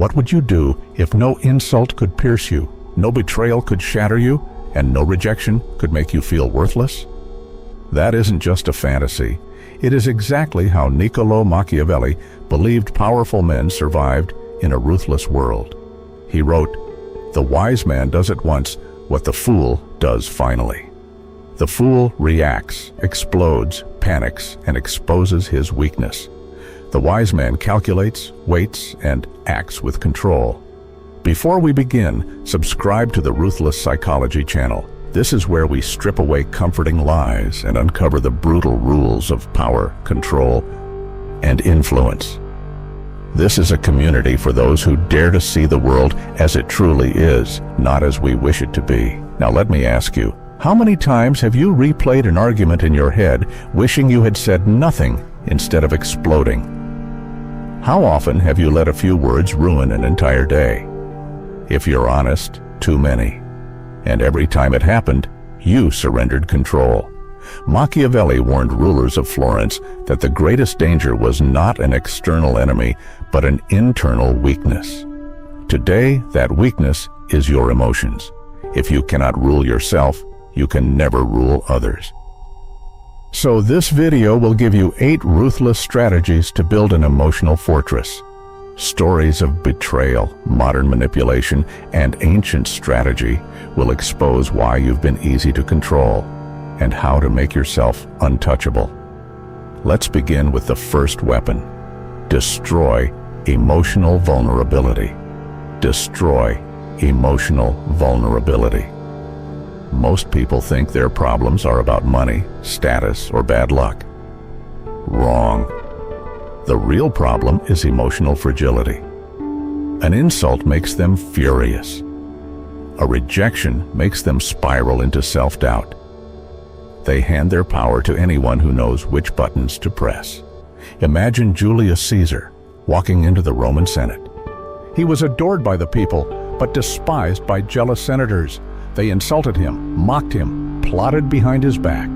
What would you do if no insult could pierce you, no betrayal could shatter you, and no rejection could make you feel worthless? That isn't just a fantasy. It is exactly how Niccolò Machiavelli believed powerful men survived in a ruthless world. He wrote, "The wise man does at once what the fool does finally." The fool reacts, explodes, panics, and exposes his weakness. The wise man calculates, waits, and acts with control. Before we begin, subscribe to the Ruthless Psychology channel. This is where we strip away comforting lies and uncover the brutal rules of power, control, and influence. This is a community for those who dare to see the world as it truly is, not as we wish it to be. Now let me ask you, how many times have you replayed an argument in your head, wishing you had said nothing instead of exploding? How often have you let a few words ruin an entire day? If you're honest, too many. And every time it happened, you surrendered control. Machiavelli warned rulers of Florence that the greatest danger was not an external enemy, but an internal weakness. Today, that weakness is your emotions. If you cannot rule yourself, you can never rule others. So this video will give you 8 ruthless strategies to build an emotional fortress. Stories of betrayal, modern manipulation, and ancient strategy will expose why you've been easy to control and how to make yourself untouchable. Let's begin with the first weapon. Destroy emotional vulnerability. Destroy emotional vulnerability. Most people think their problems are about money, status, or bad luck. Wrong. The real problem is emotional fragility. An insult makes them furious. A rejection makes them spiral into self-doubt. They hand their power to anyone who knows which buttons to press. Imagine Julius Caesar walking into the Roman Senate. He was adored by the people, but despised by jealous senators. They insulted him, mocked him, plotted behind his back.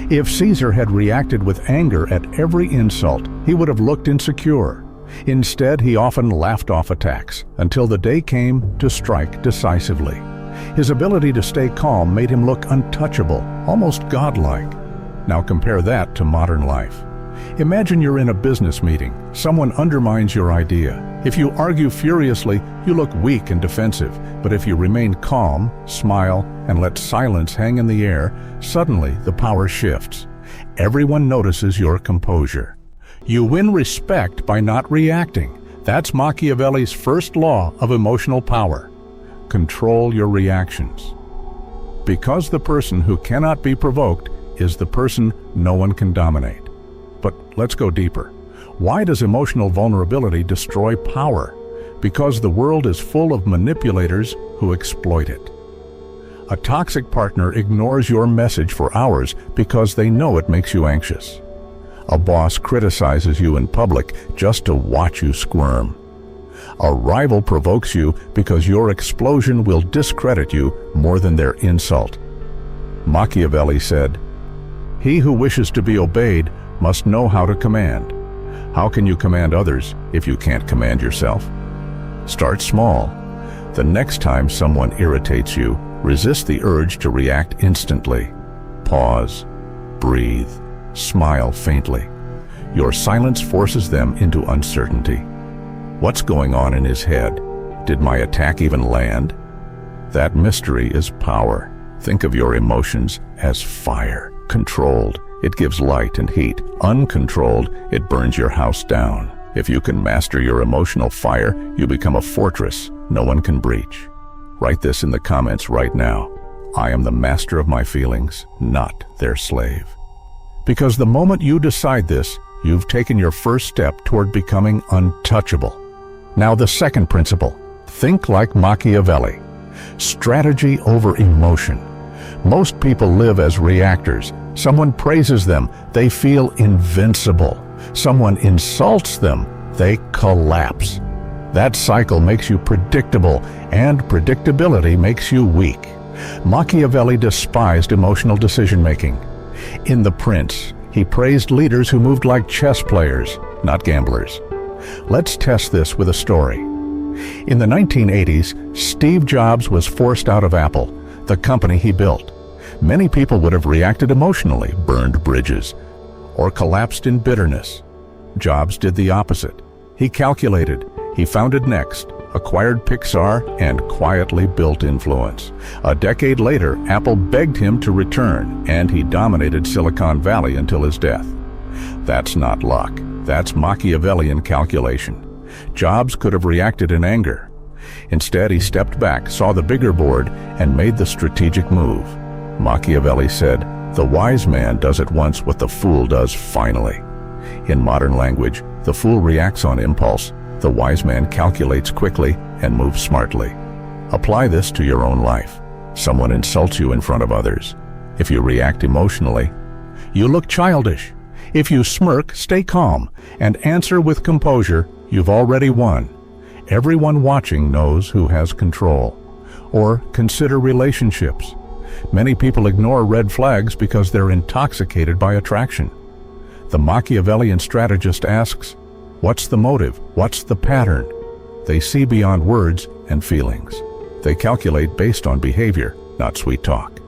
If Caesar had reacted with anger at every insult, he would have looked insecure. Instead, he often laughed off attacks until the day came to strike decisively. His ability to stay calm made him look untouchable, almost godlike. Now compare that to modern life. Imagine you're in a business meeting. Someone undermines your idea. If you argue furiously, you look weak and defensive. But if you remain calm, smile, and let silence hang in the air, suddenly the power shifts. Everyone notices your composure. You win respect by not reacting. That's Machiavelli's first law of emotional power. Control your reactions. Because the person who cannot be provoked is the person no one can dominate. But let's go deeper. Why does emotional vulnerability destroy power? Because the world is full of manipulators who exploit it. A toxic partner ignores your message for hours because they know it makes you anxious. A boss criticizes you in public just to watch you squirm. A rival provokes you because your explosion will discredit you more than their insult. Machiavelli said, "He who wishes to be obeyed must know how to command." How can you command others if you can't command yourself? Start small. The next time someone irritates you, resist the urge to react instantly. Pause, breathe, smile faintly. Your silence forces them into uncertainty. What's going on in his head? Did my attack even land? That mystery is power. Think of your emotions as fire. Controlled, it gives light and heat. Uncontrolled, it burns your house down. If you can master your emotional fire, you become a fortress no one can breach. Write this in the comments right now. I am the master of my feelings, not their slave. Because the moment you decide this, you've taken your first step toward becoming untouchable. Now the second principle, think like Machiavelli. Strategy over emotion. Most people live as reactors. Someone praises them, they feel invincible. Someone insults them, they collapse. That cycle makes you predictable, and predictability makes you weak. Machiavelli despised emotional decision-making. In The Prince, he praised leaders who moved like chess players, not gamblers. Let's test this with a story. In the 1980s, Steve Jobs was forced out of Apple, the company he built. Many people would have reacted emotionally, burned bridges, or collapsed in bitterness. Jobs did the opposite. He calculated, he founded Next, acquired Pixar, and quietly built influence. A decade later, Apple begged him to return, and he dominated Silicon Valley until his death. That's not luck. That's Machiavellian calculation. Jobs could have reacted in anger. Instead, he stepped back, saw the bigger board, and made the strategic move. Machiavelli said, "The wise man does at once what the fool does finally." In modern language, the fool reacts on impulse. The wise man calculates quickly and moves smartly. Apply this to your own life. Someone insults you in front of others. If you react emotionally, you look childish. If you smirk, stay calm and answer with composure, you've already won. Everyone watching knows who has control. Or consider relationships. Many people ignore red flags because they're intoxicated by attraction. The Machiavellian strategist asks, what's the motive? What's the pattern? They see beyond words and feelings. They calculate based on behavior, not sweet talk.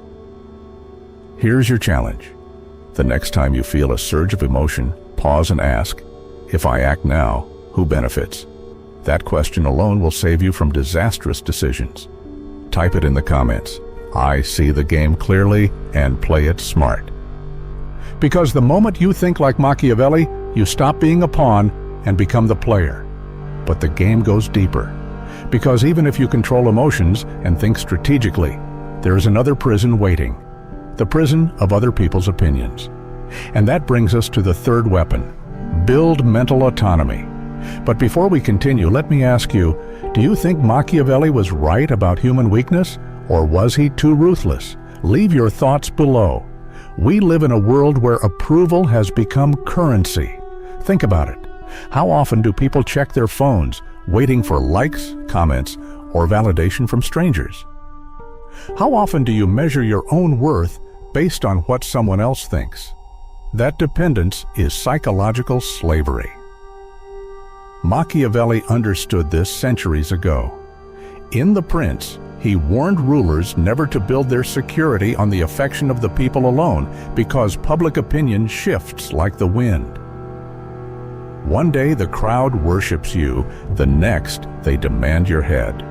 Here's your challenge. The next time you feel a surge of emotion, pause and ask, if I act now, who benefits? That question alone will save you from disastrous decisions. Type it in the comments. I see the game clearly and play it smart. Because the moment you think like Machiavelli, you stop being a pawn and become the player. But the game goes deeper. Because even if you control emotions and think strategically, there is another prison waiting. The prison of other people's opinions. And that brings us to the third weapon. Build mental autonomy. But before we continue, let me ask you, do you think Machiavelli was right about human weakness? Or was he too ruthless? Leave your thoughts below. We live in a world where approval has become currency. Think about it. How often do people check their phones, waiting for likes, comments, or validation from strangers? How often do you measure your own worth based on what someone else thinks? That dependence is psychological slavery. Machiavelli understood this centuries ago. In The Prince, he warned rulers never to build their security on the affection of the people alone, because public opinion shifts like the wind. One day the crowd worships you, the next they demand your head.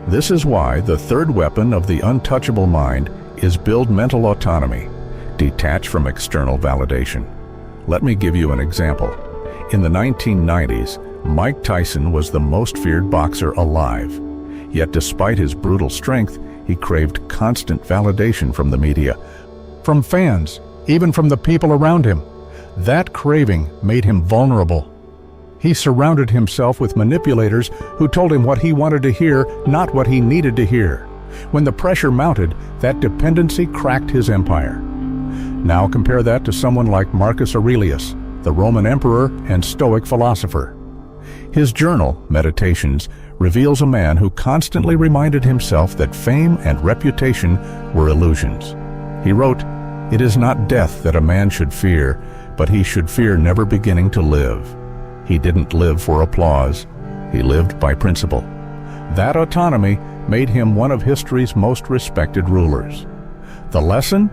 This is why the third weapon of the untouchable mind is build mental autonomy, detach from external validation. Let me give you an example. In the 1990s, Mike Tyson was the most feared boxer alive. Yet despite his brutal strength, he craved constant validation from the media, from fans, even from the people around him. That craving made him vulnerable. He surrounded himself with manipulators who told him what he wanted to hear, not what he needed to hear. When the pressure mounted, that dependency cracked his empire. Now compare that to someone like Marcus Aurelius, the Roman emperor and Stoic philosopher. His journal, Meditations, reveals a man who constantly reminded himself that fame and reputation were illusions. He wrote, "It is not death that a man should fear, but he should fear never beginning to live." He didn't live for applause. He lived by principle. That autonomy made him one of history's most respected rulers. The lesson?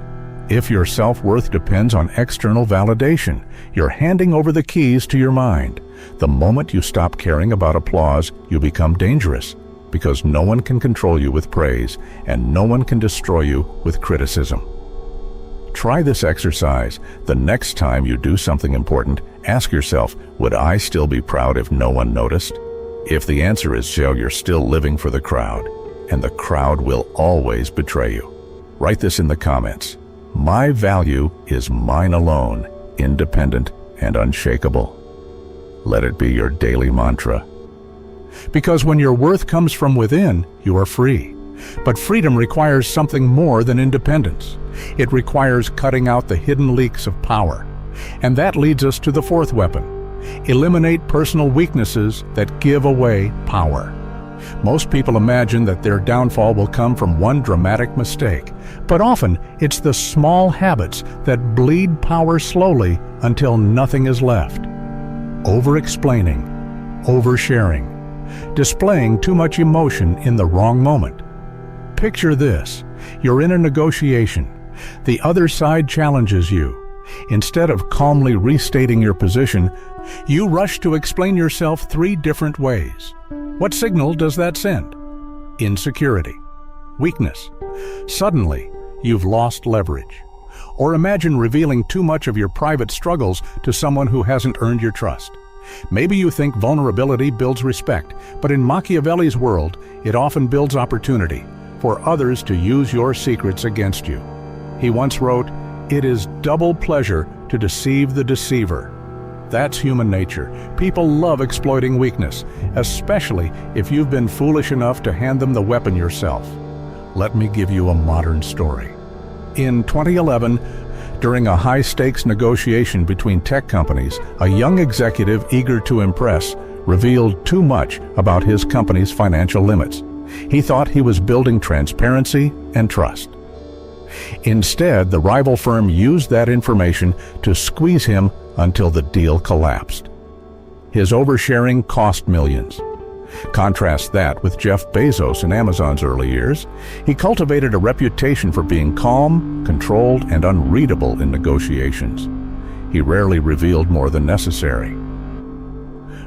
If your self-worth depends on external validation, you're handing over the keys to your mind. The moment you stop caring about applause, you become dangerous, because no one can control you with praise, and no one can destroy you with criticism. Try this exercise. The next time you do something important, ask yourself, would I still be proud if no one noticed? If the answer is so, you're still living for the crowd, and the crowd will always betray you. Write this in the comments. My value is mine alone, independent and unshakable. Let it be your daily mantra. Because when your worth comes from within, you are free. But freedom requires something more than independence. It requires cutting out the hidden leaks of power. And that leads us to the fourth weapon. Eliminate personal weaknesses that give away power. Most people imagine that their downfall will come from one dramatic mistake, but often it's the small habits that bleed power slowly until nothing is left. Over-explaining, oversharing, displaying too much emotion in the wrong moment. Picture this. You're in a negotiation. The other side challenges you. Instead of calmly restating your position, you rush to explain yourself 3 different ways. What signal does that send? Insecurity. Weakness. Suddenly, you've lost leverage. Or imagine revealing too much of your private struggles to someone who hasn't earned your trust. Maybe you think vulnerability builds respect, but in Machiavelli's world, it often builds opportunity for others to use your secrets against you. He once wrote, "It is double pleasure to deceive the deceiver." That's human nature. People love exploiting weakness, especially if you've been foolish enough to hand them the weapon yourself. Let me give you a modern story. In 2011, during a high-stakes negotiation between tech companies, a young executive eager to impress revealed too much about his company's financial limits. He thought he was building transparency and trust. Instead, the rival firm used that information to squeeze him until the deal collapsed. His oversharing cost millions. Contrast that with Jeff Bezos in Amazon's early years. He cultivated a reputation for being calm, controlled, and unreadable in negotiations. He rarely revealed more than necessary.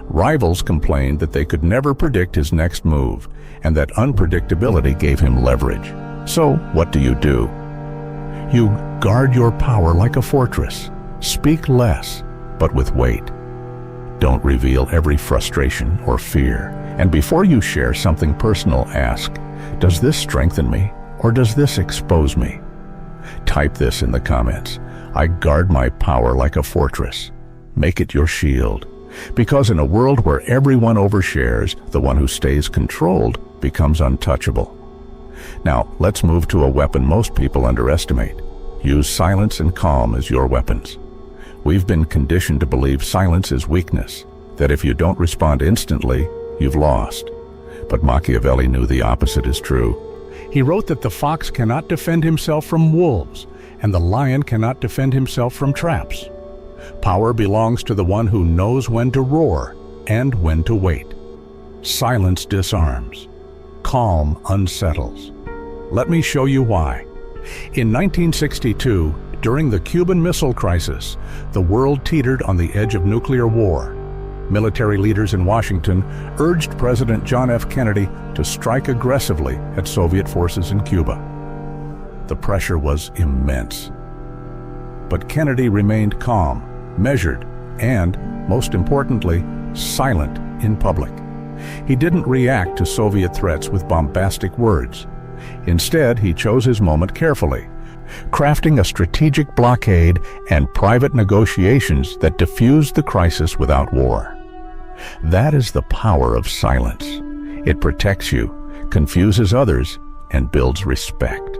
Rivals complained that they could never predict his next move, and that unpredictability gave him leverage. So, what do? You guard your power like a fortress. Speak less, but with weight. Don't reveal every frustration or fear. And before you share something personal, ask, does this strengthen me or does this expose me? Type this in the comments. I guard my power like a fortress. Make it your shield. Because in a world where everyone overshares, the one who stays controlled becomes untouchable. Now, let's move to a weapon most people underestimate. Use silence and calm as your weapons. We've been conditioned to believe silence is weakness, that if you don't respond instantly, you've lost. But Machiavelli knew the opposite is true. He wrote that the fox cannot defend himself from wolves, and the lion cannot defend himself from traps. Power belongs to the one who knows when to roar and when to wait. Silence disarms. Calm unsettles. Let me show you why. In 1962, during the Cuban Missile Crisis, the world teetered on the edge of nuclear war. Military leaders in Washington urged President John F. Kennedy to strike aggressively at Soviet forces in Cuba. The pressure was immense. But Kennedy remained calm, measured, and, most importantly, silent in public. He didn't react to Soviet threats with bombastic words. Instead, he chose his moment carefully, crafting a strategic blockade and private negotiations that diffused the crisis without war. That is the power of silence. It protects you, confuses others, and builds respect.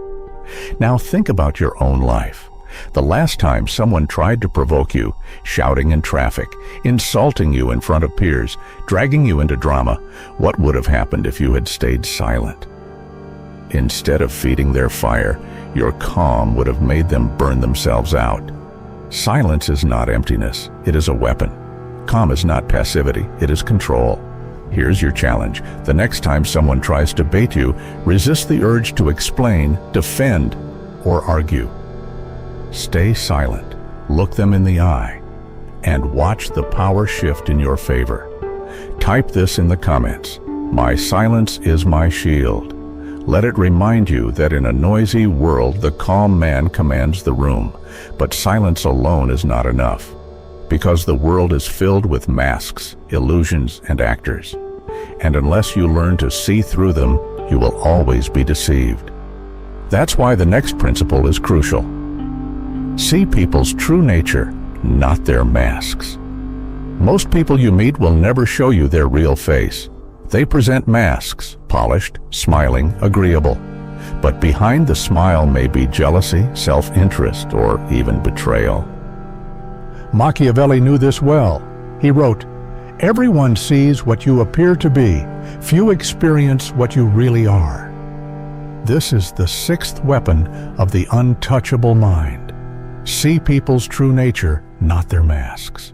Now think about your own life. The last time someone tried to provoke you, shouting in traffic, insulting you in front of peers, dragging you into drama, what would have happened if you had stayed silent? Instead of feeding their fire, your calm would have made them burn themselves out. Silence is not emptiness, it is a weapon. Calm is not passivity, it is control. Here's your challenge. The next time someone tries to bait you, resist the urge to explain, defend, or argue. Stay silent, look them in the eye, and watch the power shift in your favor. Type this in the comments. My silence is my shield. Let it remind you that in a noisy world, the calm man commands the room, but silence alone is not enough, because the world is filled with masks, illusions, and actors. And unless you learn to see through them, you will always be deceived. That's why the next principle is crucial. See people's true nature, not their masks. Most people you meet will never show you their real face. They present masks, polished, smiling, agreeable. But behind the smile may be jealousy, self-interest, or even betrayal. Machiavelli knew this well. He wrote, "Everyone sees what you appear to be. Few experience what you really are." This is the sixth weapon of the untouchable mind. See people's true nature, not their masks.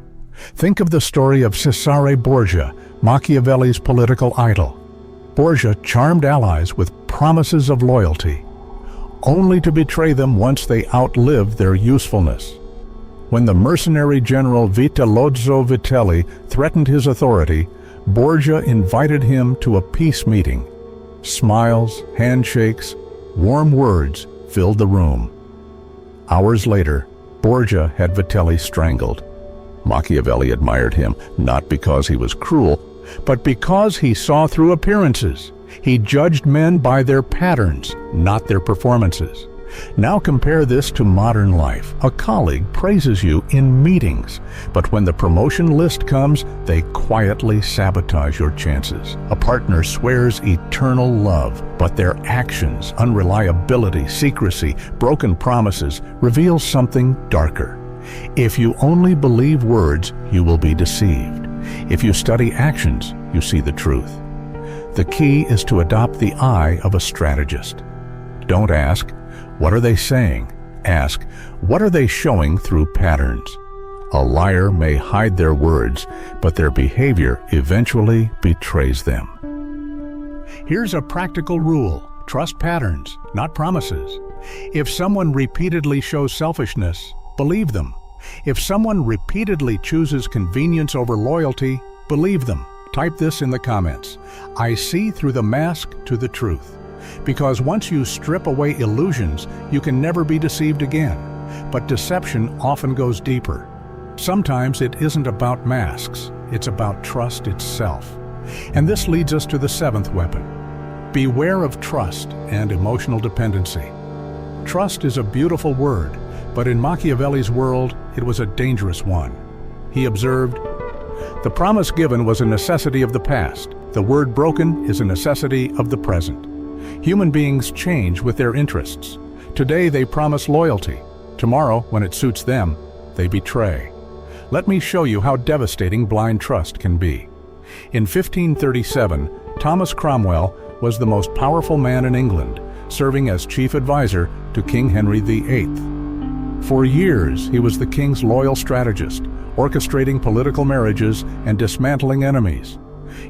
Think of the story of Cesare Borgia, Machiavelli's political idol. Borgia charmed allies with promises of loyalty, only to betray them once they outlived their usefulness. When the mercenary general Vitellozzo Vitelli threatened his authority, Borgia invited him to a peace meeting. Smiles, handshakes, warm words filled the room. Hours later, Borgia had Vitelli strangled. Machiavelli admired him, not because he was cruel, but because he saw through appearances. He judged men by their patterns, not their performances. Now compare this to modern life. A colleague praises you in meetings, but when the promotion list comes, they quietly sabotage your chances. A partner swears eternal love, but their actions, unreliability, secrecy, broken promises reveal something darker. If you only believe words, you will be deceived. If you study actions, you see the truth. The key is to adopt the eye of a strategist. Don't ask, "What are they saying?" Ask, "What are they showing through patterns?" A liar may hide their words, but their behavior eventually betrays them. Here's a practical rule. Trust patterns, not promises. If someone repeatedly shows selfishness, believe them. If someone repeatedly chooses convenience over loyalty, believe them. Type this in the comments. I see through the mask to the truth. Because once you strip away illusions, you can never be deceived again. But deception often goes deeper. Sometimes it isn't about masks, it's about trust itself. And this leads us to the seventh weapon. Beware of trust and emotional dependency. Trust is a beautiful word, but in Machiavelli's world, it was a dangerous one. He observed, "The promise given was a necessity of the past. The word broken is a necessity of the present." Human beings change with their interests. Today they promise loyalty. Tomorrow, when it suits them, they betray. Let me show you how devastating blind trust can be. In 1537, Thomas Cromwell was the most powerful man in England, serving as chief advisor to King Henry VIII. For years, he was the king's loyal strategist, orchestrating political marriages and dismantling enemies.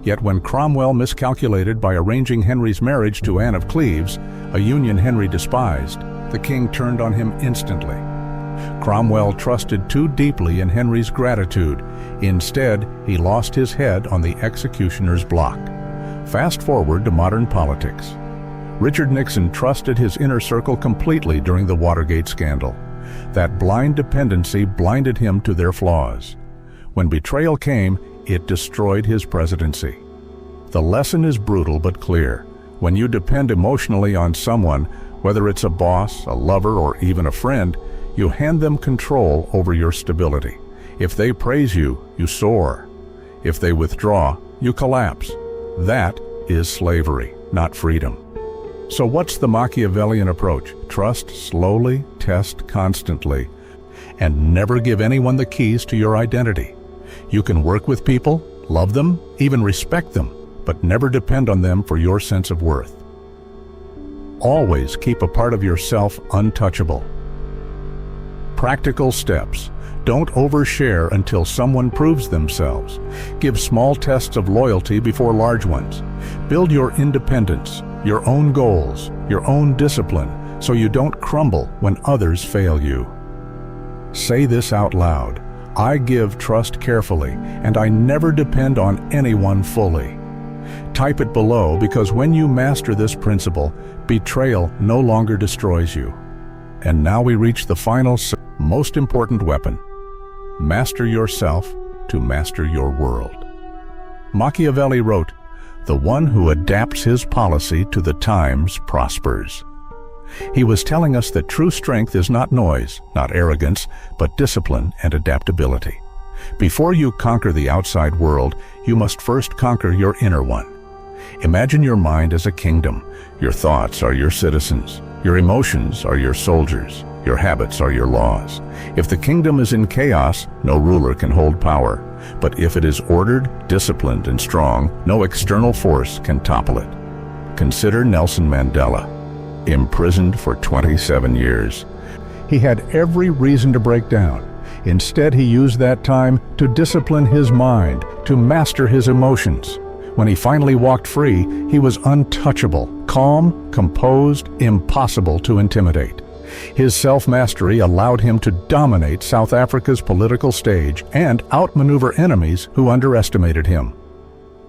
Yet when Cromwell miscalculated by arranging Henry's marriage to Anne of Cleves, a union Henry despised, the king turned on him instantly. Cromwell trusted too deeply in Henry's gratitude. Instead, he lost his head on the executioner's block. Fast forward to modern politics. Richard Nixon trusted his inner circle completely during the Watergate scandal. That blind dependency blinded him to their flaws. When betrayal came, it destroyed his presidency. The lesson is brutal but clear. When you depend emotionally on someone, whether it's a boss, a lover, or even a friend, you hand them control over your stability. If they praise you, you soar. If they withdraw, you collapse. That is slavery, not freedom. So what's the Machiavellian approach? Trust slowly, test constantly, and never give anyone the keys to your identity. You can work with people, love them, even respect them, but never depend on them for your sense of worth. Always keep a part of yourself untouchable. Practical steps. Don't overshare until someone proves themselves. Give small tests of loyalty before large ones. Build your independence, your own goals, your own discipline, so you don't crumble when others fail you. Say this out loud. I give trust carefully, and I never depend on anyone fully. Type it below, because when you master this principle, betrayal no longer destroys you. And now we reach the final, most important weapon. Master yourself to master your world. Machiavelli wrote, "The one who adapts his policy to the times prospers." He was telling us that true strength is not noise, not arrogance, but discipline and adaptability. Before you conquer the outside world, you must first conquer your inner one. Imagine your mind as a kingdom. Your thoughts are your citizens. Your emotions are your soldiers. Your habits are your laws. If the kingdom is in chaos, no ruler can hold power. But if it is ordered, disciplined, and strong, no external force can topple it. Consider Nelson Mandela. Imprisoned for 27 years. He had every reason to break down. Instead, he used that time to discipline his mind, to master his emotions. When he finally walked free, he was untouchable, calm, composed, impossible to intimidate. His self-mastery allowed him to dominate South Africa's political stage and outmaneuver enemies who underestimated him.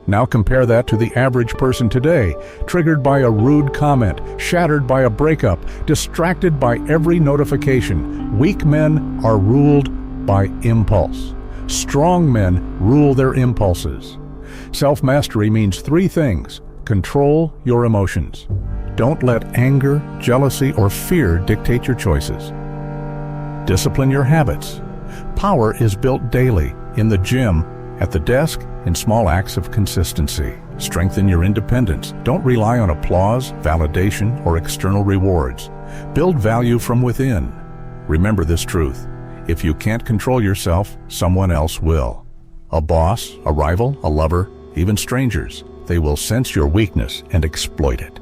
Now compare that to the average person today, triggered by a rude comment, shattered by a breakup, distracted by every notification. Weak men are ruled by impulse. Strong men rule their impulses. Self-mastery means three things. Control your emotions. Don't let anger, jealousy, or fear dictate your choices. Discipline your habits. Power is built daily, in the gym, at the desk, in small acts of consistency. Strengthen your independence. Don't rely on applause, validation, or external rewards. Build value from within. Remember this truth. If you can't control yourself, someone else will. A boss, a rival, a lover, even strangers. They will sense your weakness and exploit it.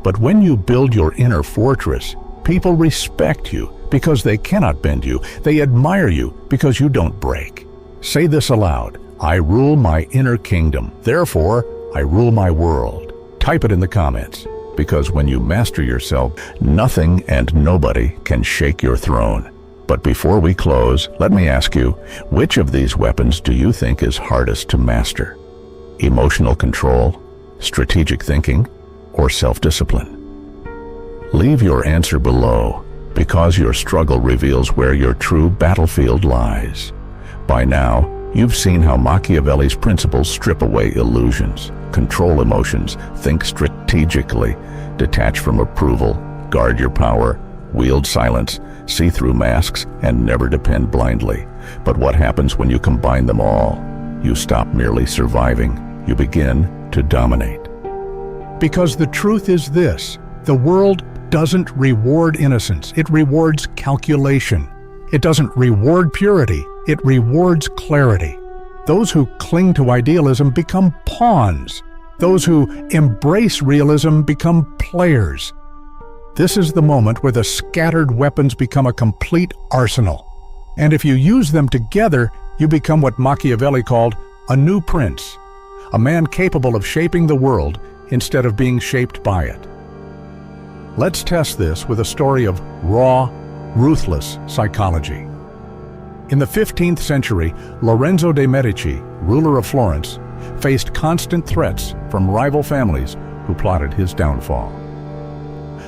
But when you build your inner fortress, people respect you because they cannot bend you. They admire you because you don't break. Say this aloud. I rule my inner kingdom. Therefore, I rule my world. Type it in the comments, because when you master yourself, nothing and nobody can shake your throne. But before we close, let me ask you, which of these weapons do you think is hardest to master? Emotional control, strategic thinking, or self-discipline? Leave your answer below, because your struggle reveals where your true battlefield lies. By now, you've seen how Machiavelli's principles strip away illusions, control emotions, think strategically, detach from approval, guard your power, wield silence, see through masks, and never depend blindly. But what happens when you combine them all? You stop merely surviving. You begin to dominate. Because the truth is this: the world doesn't reward innocence, it rewards calculation. It doesn't reward purity, it rewards clarity. Those who cling to idealism become pawns. Those who embrace realism become players. This is the moment where the scattered weapons become a complete arsenal. And if you use them together, you become what Machiavelli called a new prince, a man capable of shaping the world instead of being shaped by it. Let's test this with a story of raw, ruthless psychology. In the 15th century, Lorenzo de' Medici, ruler of Florence, faced constant threats from rival families who plotted his downfall.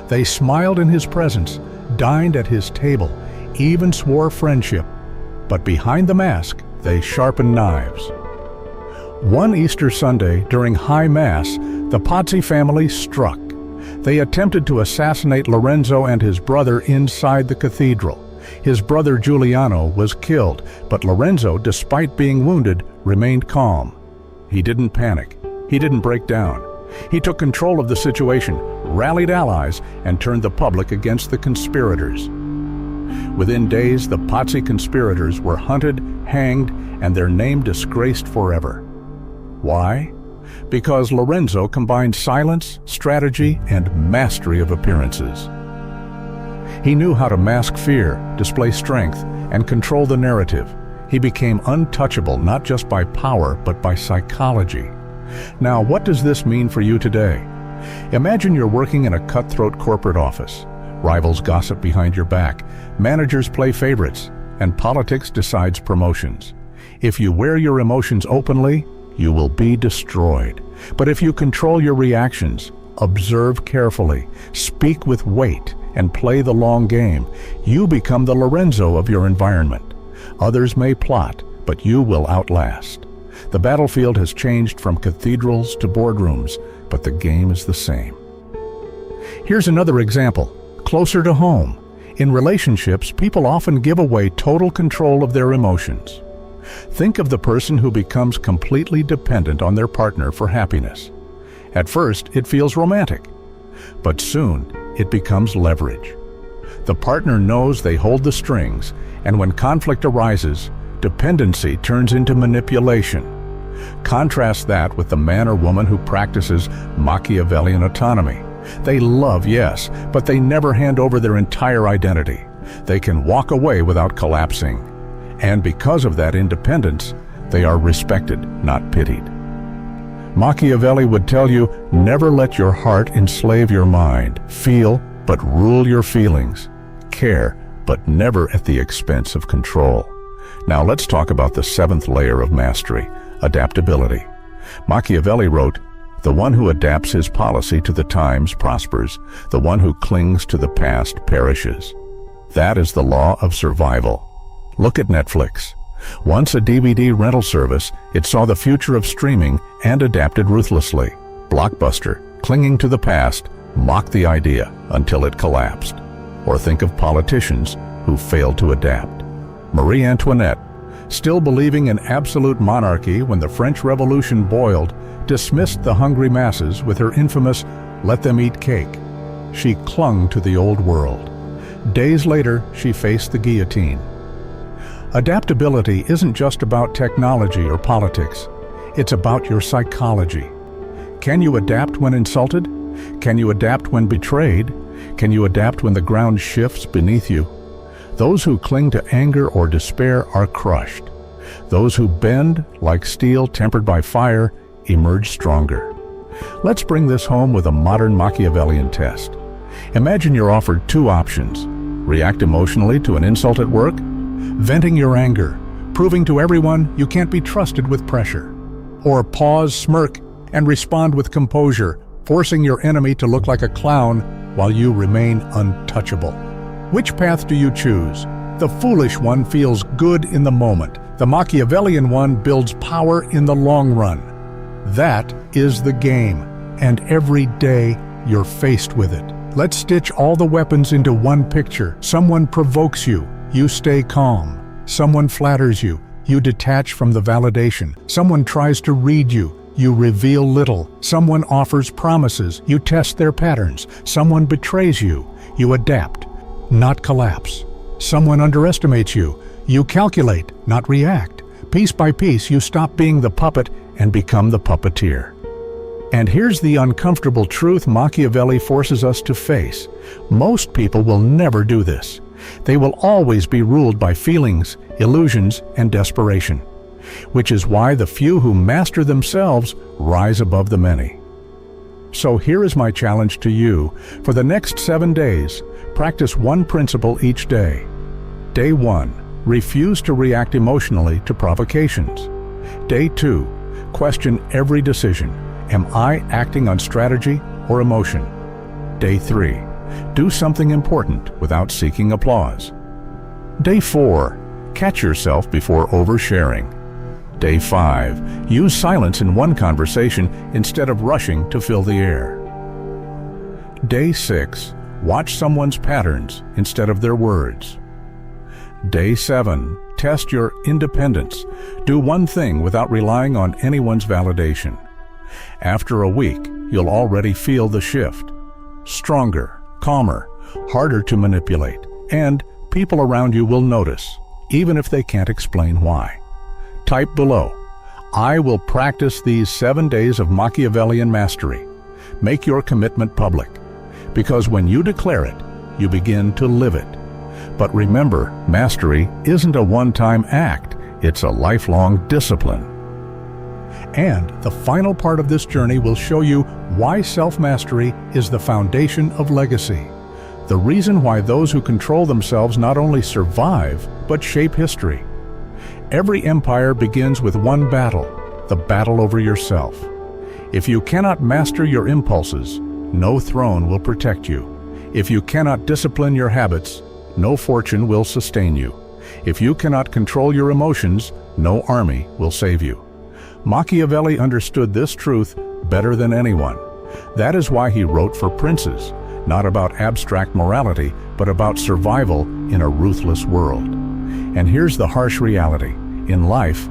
They smiled in his presence, dined at his table, even swore friendship, but behind the mask, they sharpened knives. One Easter Sunday, during High Mass, the Pazzi family struck. They attempted to assassinate Lorenzo and his brother inside the cathedral. His brother Giuliano was killed, but Lorenzo, despite being wounded, remained calm. He didn't panic. He didn't break down. He took control of the situation, rallied allies, and turned the public against the conspirators. Within days, the Pazzi conspirators were hunted, hanged, and their name disgraced forever. Why? Because Lorenzo combined silence, strategy, and mastery of appearances. He knew how to mask fear, display strength, and control the narrative. He became untouchable not just by power, but by psychology. Now, what does this mean for you today? Imagine you're working in a cutthroat corporate office. Rivals gossip behind your back, managers play favorites, and politics decides promotions. If you wear your emotions openly, you will be destroyed. But if you control your reactions, observe carefully, speak with weight, and play the long game, you become the Lorenzo of your environment. Others may plot, but you will outlast. The battlefield has changed from cathedrals to boardrooms, but the game is the same. Here's another example, closer to home. In relationships, people often give away total control of their emotions. Think of the person who becomes completely dependent on their partner for happiness. At first, it feels romantic, but soon it becomes leverage. The partner knows they hold the strings, and when conflict arises, dependency turns into manipulation. Contrast that with the man or woman who practices Machiavellian autonomy. They love, yes, but they never hand over their entire identity. They can walk away without collapsing. And because of that independence, they are respected, not pitied. Machiavelli would tell you, never let your heart enslave your mind. Feel, but rule your feelings. Care, but never at the expense of control. Now let's talk about the seventh layer of mastery, adaptability. Machiavelli wrote, "The one who adapts his policy to the times prospers. The one who clings to the past perishes." That is the law of survival. Look at Netflix. Once a DVD rental service, it saw the future of streaming and adapted ruthlessly. Blockbuster, clinging to the past, mocked the idea until it collapsed. Or think of politicians who failed to adapt. Marie Antoinette, still believing in absolute monarchy when the French Revolution boiled, dismissed the hungry masses with her infamous "let them eat cake." She clung to the old world. Days later, she faced the guillotine. Adaptability isn't just about technology or politics. It's about your psychology. Can you adapt when insulted? Can you adapt when betrayed? Can you adapt when the ground shifts beneath you? Those who cling to anger or despair are crushed. Those who bend, like steel tempered by fire, emerge stronger. Let's bring this home with a modern Machiavellian test. Imagine you're offered two options: react emotionally to an insult at work, venting your anger, proving to everyone you can't be trusted with pressure, or pause, smirk, and respond with composure, forcing your enemy to look like a clown while you remain untouchable. Which path do you choose? The foolish one feels good in the moment. The Machiavellian one builds power in the long run. That is the game, and every day you're faced with it. Let's stitch all the weapons into one picture. Someone provokes you, you stay calm. Someone flatters you, you detach from the validation. Someone tries to read you, you reveal little. Someone offers promises, you test their patterns. Someone betrays you, you adapt, not collapse. Someone underestimates you, you calculate, not react. Piece by piece, you stop being the puppet and become the puppeteer. And here's the uncomfortable truth Machiavelli forces us to face. Most people will never do this. They will always be ruled by feelings, illusions, and desperation, which is why the few who master themselves rise above the many. So here is my challenge to you. For the next 7 days, practice one principle each day. Day 1, refuse to react emotionally to provocations. Day 2, question every decision. Am I acting on strategy or emotion? Day 3, do something important without seeking applause. Day 4, catch yourself before oversharing. Day 5, use silence in one conversation instead of rushing to fill the air. Day 6, watch someone's patterns instead of their words. Day 7, test your independence. Do one thing without relying on anyone's validation. After a week, you'll already feel the shift. Stronger, calmer, harder to manipulate, and people around you will notice, even if they can't explain why. Type below, "I will practice these 7 days of Machiavellian mastery." Make your commitment public, because when you declare it, you begin to live it. But remember, mastery isn't a one-time act, it's a lifelong discipline. And the final part of this journey will show you why self-mastery is the foundation of legacy. The reason why those who control themselves not only survive, but shape history. Every empire begins with one battle, the battle over yourself. If you cannot master your impulses, no throne will protect you. If you cannot discipline your habits, no fortune will sustain you. If you cannot control your emotions, no army will save you. Machiavelli understood this truth better than anyone. That is why he wrote for princes, not about abstract morality, but about survival in a ruthless world. And here's the harsh reality. In life,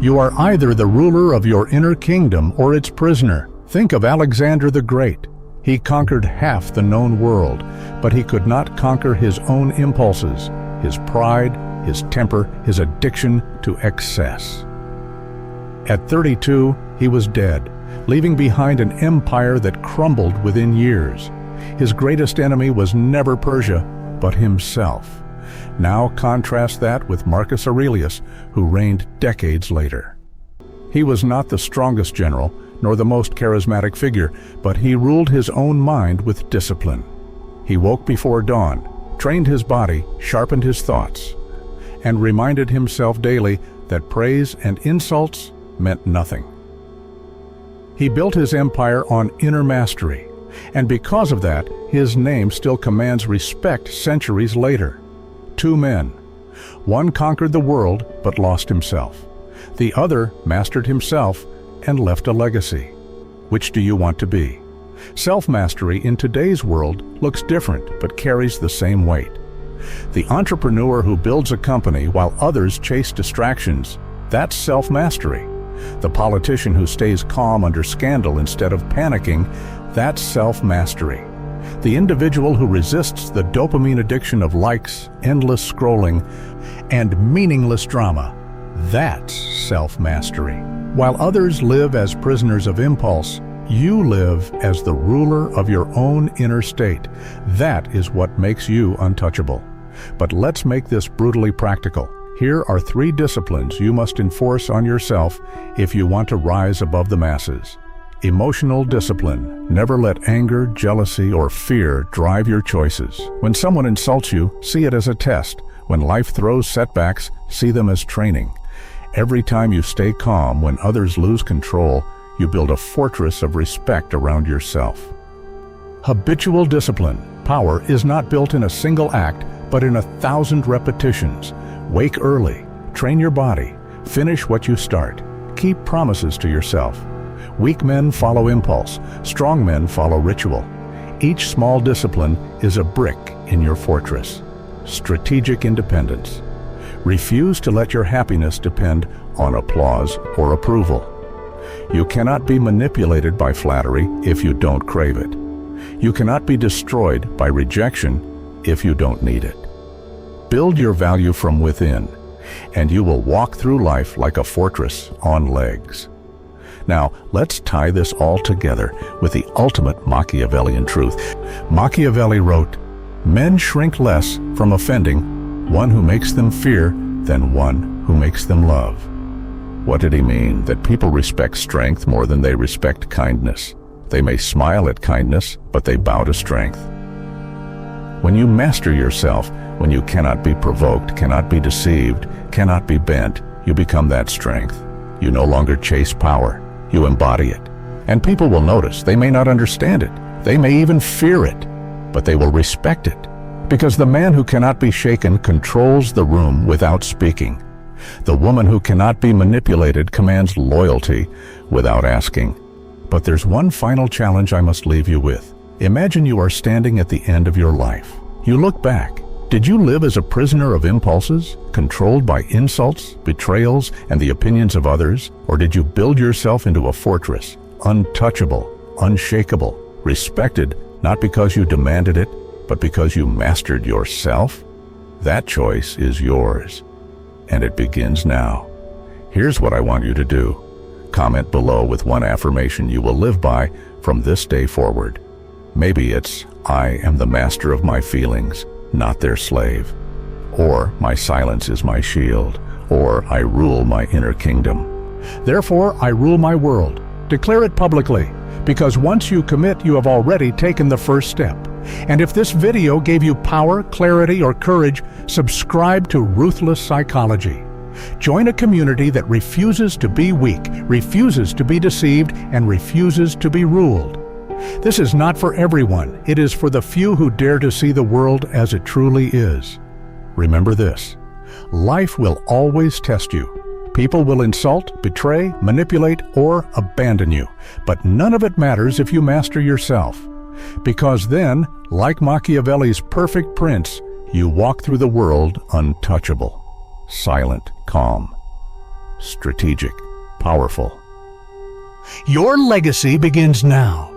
you are either the ruler of your inner kingdom or its prisoner. Think of Alexander the Great. He conquered half the known world, but he could not conquer his own impulses, his pride, his temper, his addiction to excess. At 32, he was dead, leaving behind an empire that crumbled within years. His greatest enemy was never Persia, but himself. Now contrast that with Marcus Aurelius, who reigned decades later. He was not the strongest general, nor the most charismatic figure, but he ruled his own mind with discipline. He woke before dawn, trained his body, sharpened his thoughts, and reminded himself daily that praise and insults meant nothing. He built his empire on inner mastery, and because of that, his name still commands respect centuries later. Two men. One conquered the world but lost himself. The other mastered himself and left a legacy. Which do you want to be? Self-mastery in today's world looks different but carries the same weight. The entrepreneur who builds a company while others chase distractions, that's self-mastery. The politician who stays calm under scandal instead of panicking, that's self-mastery. The individual who resists the dopamine addiction of likes, endless scrolling, and meaningless drama, that's self-mastery. While others live as prisoners of impulse, you live as the ruler of your own inner state. That is what makes you untouchable. But let's make this brutally practical. Here are 3 disciplines you must enforce on yourself if you want to rise above the masses. Emotional discipline. Never let anger, jealousy, or fear drive your choices. When someone insults you, see it as a test. When life throws setbacks, see them as training. Every time you stay calm when others lose control, you build a fortress of respect around yourself. Habitual discipline. Power is not built in a single act, but in 1,000 repetitions. Wake early, train your body, finish what you start, keep promises to yourself. Weak men follow impulse, strong men follow ritual. Each small discipline is a brick in your fortress. Strategic independence. Refuse to let your happiness depend on applause or approval. You cannot be manipulated by flattery if you don't crave it. You cannot be destroyed by rejection if you don't need it. Build your value from within, and you will walk through life like a fortress on legs. Now, let's tie this all together with the ultimate Machiavellian truth. Machiavelli wrote, "Men shrink less from offending one who makes them fear than one who makes them love." What did he mean? That people respect strength more than they respect kindness. They may smile at kindness, but they bow to strength. When you master yourself, when you cannot be provoked, cannot be deceived, cannot be bent, you become that strength. You no longer chase power, you embody it. And people will notice. They may not understand it. They may even fear it, but they will respect it. Because the man who cannot be shaken controls the room without speaking. The woman who cannot be manipulated commands loyalty without asking. But there's one final challenge I must leave you with. Imagine you are standing at the end of your life. You look back. Did you live as a prisoner of impulses, controlled by insults, betrayals, and the opinions of others? Or did you build yourself into a fortress, untouchable, unshakable, respected, not because you demanded it, but because you mastered yourself? That choice is yours, and it begins now. Here's what I want you to do. Comment below with one affirmation you will live by from this day forward. Maybe it's, "I am the master of my feelings, not their slave." Or, "My silence is my shield." Or, "I rule my inner kingdom." Therefore, I rule my world. Declare it publicly, because once you commit, you have already taken the first step. And if this video gave you power, clarity, or courage, subscribe to Ruthless Psychology. Join a community that refuses to be weak, refuses to be deceived, and refuses to be ruled. This is not for everyone. It is for the few who dare to see the world as it truly is. Remember this: life will always test you. People will insult, betray, manipulate, or abandon you. But none of it matters if you master yourself. Because then, like Machiavelli's perfect prince, you walk through the world untouchable, silent, calm, strategic, powerful. Your legacy begins now.